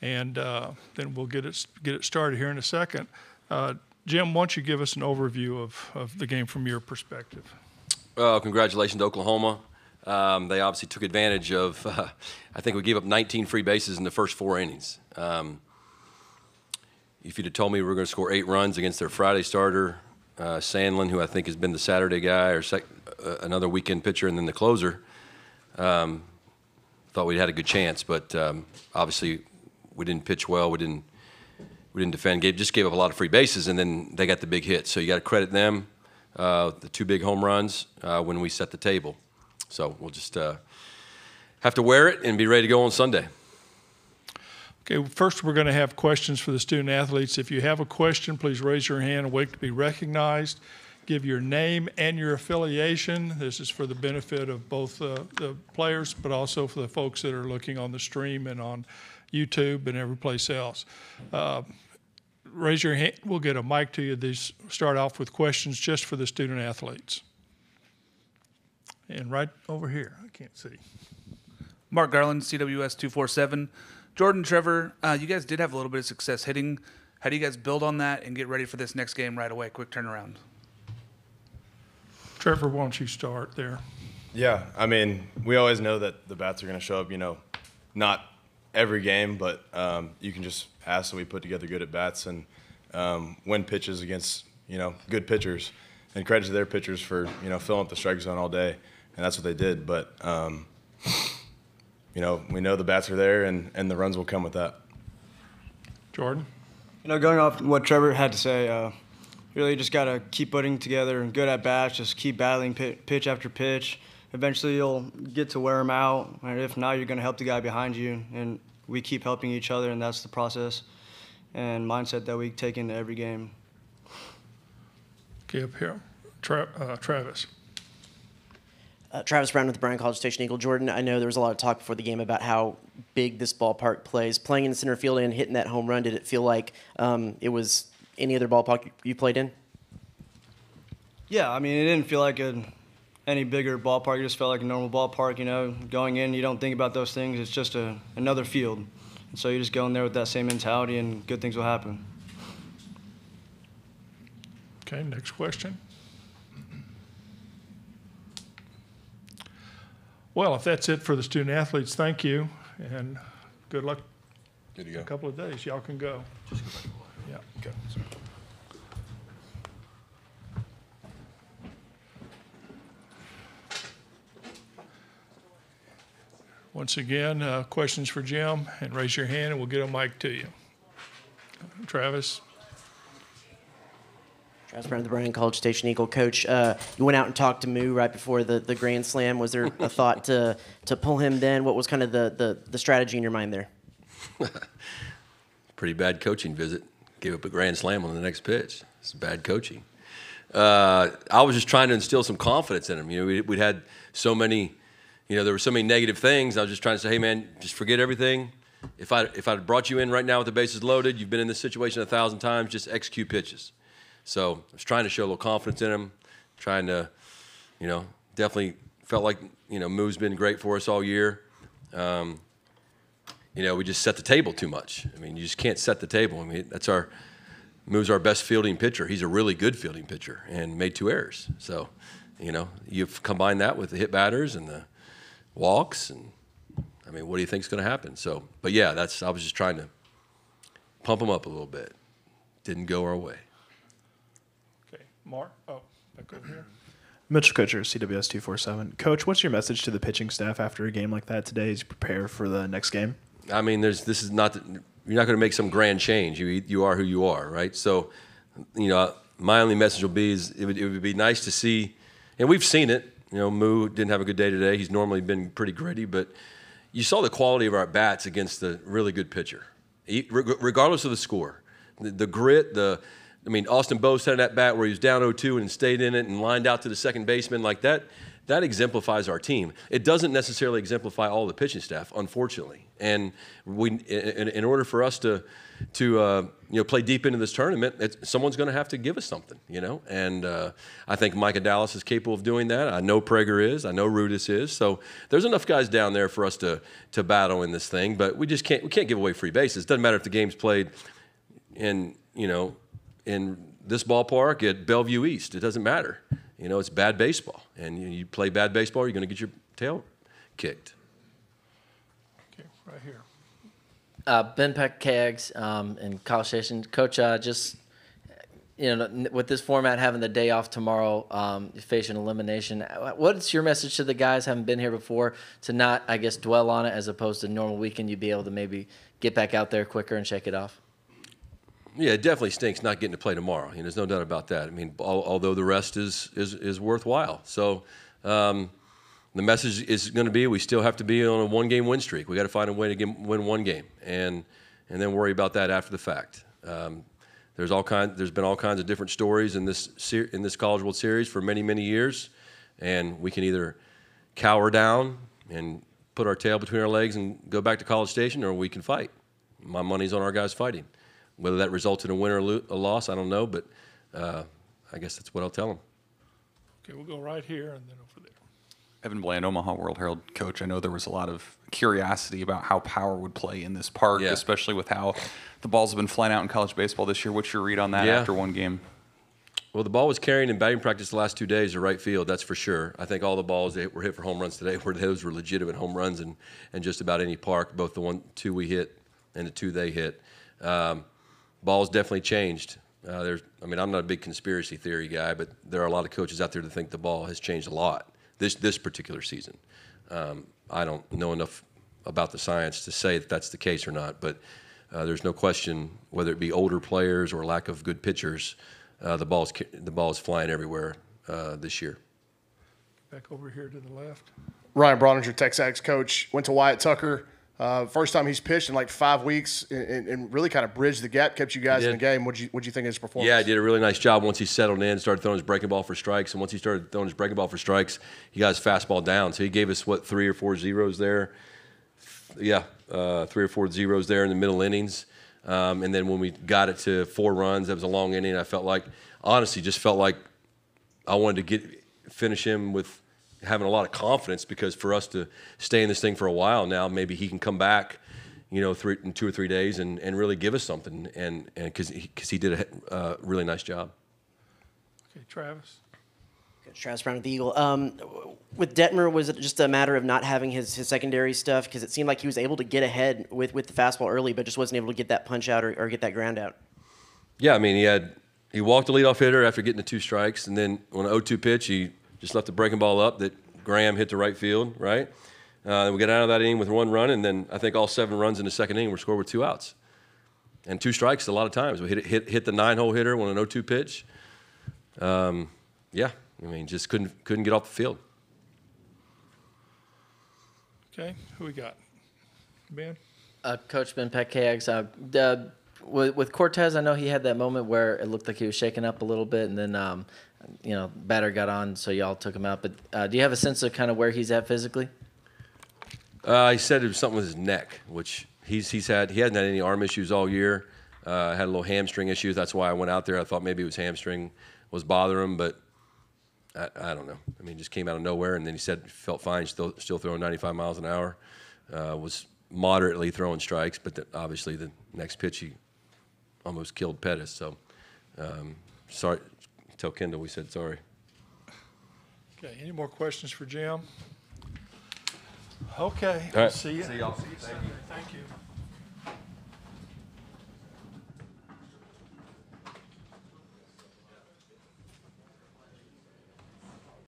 and then we'll get it started here in a second. Jim, why don't you give us an overview of the game from your perspective? Congratulations to Oklahoma. They obviously took advantage of, I think we gave up 19 free bases in the first 4 innings. If you'd have told me we were going to score 8 runs against their Friday starter, Sandlin, who I think has been the Saturday guy, or another weekend pitcher, and then the closer, thought we'd had a good chance. But obviously we didn't pitch well. We didn't defend. Just gave up a lot of free bases, and then they got the big hit. So you got to credit them, the 2 big home runs when we set the table. So we'll just have to wear it and be ready to go on Sunday. Okay, first we're going to have questions for the student athletes. If you have a question, please raise your hand and wait to be recognized. Give your name and your affiliation. This is for the benefit of both the players, but also for the folks that are looking on the stream and on YouTube and every place else. Raise your hand. We'll get a mic to you. These start off with questions just for the student athletes. And right over here, I can't see. Mark Garland, CWS 247. Jordan, Trevor, you guys did have a little bit of success hitting. How do you guys build on that and get ready for this next game right away? Quick turnaround. Trevor, why don't you start there? Yeah, I mean, we always know that the bats are going to show up, not every game, but you can just ask that we put together good at-bats and win pitches against, good pitchers. And credit to their pitchers for, filling up the strike zone all day, and that's what they did. But, we know the bats are there, and the runs will come with that. Jordan? Going off what Trevor had to say, really just got to keep putting together good at-bats, just keep battling pitch after pitch. Eventually you'll get to wear them out, and if not, you're going to help the guy behind you. And we keep helping each other, and that's the process and mindset that we take into every game. Okay, up here. Travis. Travis Brown with the Bryan College Station Eagle. Jordan, I know there was a lot of talk before the game about how big this ballpark plays. Playing in center field and hitting that home run, did it feel like it was any other ballpark you played in? Yeah, I mean, it didn't feel like any bigger ballpark. It just felt like a normal ballpark, Going in, you don't think about those things. It's just another field. And so you just go in there with that same mentality, and good things will happen. Okay, next question. Well, if that's it for the student athletes, thank you, and good luck. Good to go. In a couple of days, y'all can go. Just go back to work. Yeah. Okay. Once again, questions for Jim, and raise your hand, and we'll get a mic to you. Travis. Travis Brown, the Bryan College Station Eagle. Coach, you went out and talked to Moo right before the Grand Slam. Was there a thought to pull him then? What was kind of the strategy in your mind there? Pretty bad coaching visit. Gave up a Grand Slam on the next pitch. It's bad coaching. I was just trying to instill some confidence in him. We'd had so many, there were so many negative things. I was just trying to say, hey, man, just forget everything. If I'd brought you in right now with the bases loaded, you've been in this situation 1,000 times, just execute pitches. So I was trying to show a little confidence in him, trying to, definitely felt like, Moo's been great for us all year. We just set the table too much. I mean, you just can't set the table. I mean, Moo's our best fielding pitcher. He's a really good fielding pitcher and made 2 errors. So, you've combined that with the hit batters and the walks, and, I mean, what do you think is going to happen? So, but yeah, I was just trying to pump him up a little bit. Didn't go our way. Okay, Mark. Oh, back over here. Mitchell Kutcher, CWS 247. Coach, what's your message to the pitching staff after a game like that today as you prepare for the next game? I mean, you're not going to make some grand change. You are who you are, right? So, my only message will be it would be nice to see, and we've seen it. Moo didn't have a good day today. He's normally been pretty gritty, but you saw the quality of our bats against a really good pitcher, regardless of the score. The grit, Austin Bose had that bat where he was down 0-2 and stayed in it and lined out to the second baseman like that. that exemplifies our team. It doesn't necessarily exemplify all the pitching staff, unfortunately. And in order for us to play deep into this tournament, someone's going to have to give us something, And I think Micah Dallas is capable of doing that. I know Prager is. I know Rudis is. So there's enough guys down there for us to battle in this thing. But we can't give away free bases. It doesn't matter if the game's played in this ballpark at Bellevue East. It doesn't matter. It's bad baseball. And you play bad baseball, you're going to get your tail kicked. Okay, right here. Ben Peck, KAGS, in College Station. Coach, just, with this format, having the day off tomorrow, facing elimination, what's your message to the guys who haven't been here before to not, I guess, dwell on it as opposed to normal weekend, you'd be able to maybe get back out there quicker and shake it off? Yeah, it definitely stinks not getting to play tomorrow. There's no doubt about that. I mean, although the rest is worthwhile. So the message is going to be we still have to be on a one-game win streak. We got to find a way to win one game, and then worry about that after the fact. There's been all kinds of different stories in this College World Series for many years, and we can either cower down and put our tail between our legs and go back to College Station, or we can fight. My money's on our guys fighting. Whether that results in a win or a loss, I don't know, but I guess that's what I'll tell them. Okay, we'll go right here and then over there. Evan Bland, Omaha World Herald. Coach, I know there was a lot of curiosity about how power would play in this park, especially with how the balls have been flying out in college baseball this year. What's your read on that after one game? Well, the ball was carrying in batting practice the last 2 days to right field, that's for sure. I think all the balls that were hit for home runs today those were legitimate home runs in just about any park, both the 2 we hit and the 2 they hit. Ball's definitely changed. I'm not a big conspiracy theory guy, but there are a lot of coaches out there that think the ball has changed a lot this particular season. I don't know enough about the science to say that that's the case or not, but there's no question, whether it be older players or lack of good pitchers, the ball's flying everywhere this year. Back over here to the left. Ryan Brauninger, Texas coach, went to Wyatt Tucker. First time he's pitched in like 5 weeks and really kind of bridged the gap, kept you guys in the game. What'd you think of his performance? Yeah, he did a really nice job once he settled in, started throwing his breaking ball for strikes. And once he started throwing his breaking ball for strikes, he got his fastball down. So he gave us, 3 or 4 zeros there? Yeah, 3 or 4 zeros there in the middle innings. And then when we got it to 4 runs, that was a long inning. I felt like I wanted to finish him with having a lot of confidence, because for us to stay in this thing for a while now, maybe he can come back, in 2 or 3 days and really give us something, and because he did a really nice job. Okay, Travis. Travis Brown with the Eagle. With Detmer, was it just a matter of not having his secondary stuff? Because it seemed like he was able to get ahead with the fastball early, but just wasn't able to get that punch out or get that ground out. Yeah, I mean, he walked the leadoff hitter after getting the 2 strikes, and then on an 0-2 pitch, he just left the breaking ball up that Graham hit to right field, right? We got out of that inning with 1 run, and then I think all 7 runs in the second inning were scored with 2 outs. And 2 strikes a lot of times. We hit the 9-hole hitter on an 0-2 pitch. Yeah, I mean, just couldn't get off the field. Okay, who we got? Ben? Coach Ben Peck, KAGS. With Cortez, I know he had that moment where it looked like he was shaking up a little bit, and then batter got on, so y'all took him out. But do you have a sense of kind of where he's at physically? He said it was something with his neck, which he hasn't had any arm issues all year. Had a little hamstring issues. That's why I went out there. I thought maybe his hamstring was bothering him, but I don't know. I mean, it just came out of nowhere, and then he said he felt fine, still throwing 95 miles an hour. Was moderately throwing strikes, but obviously the next pitch he almost killed Pettis. So sorry. Tell Kendall we said sorry. Okay, any more questions for Jim? Okay, All right. see you. See y'all. Thank you.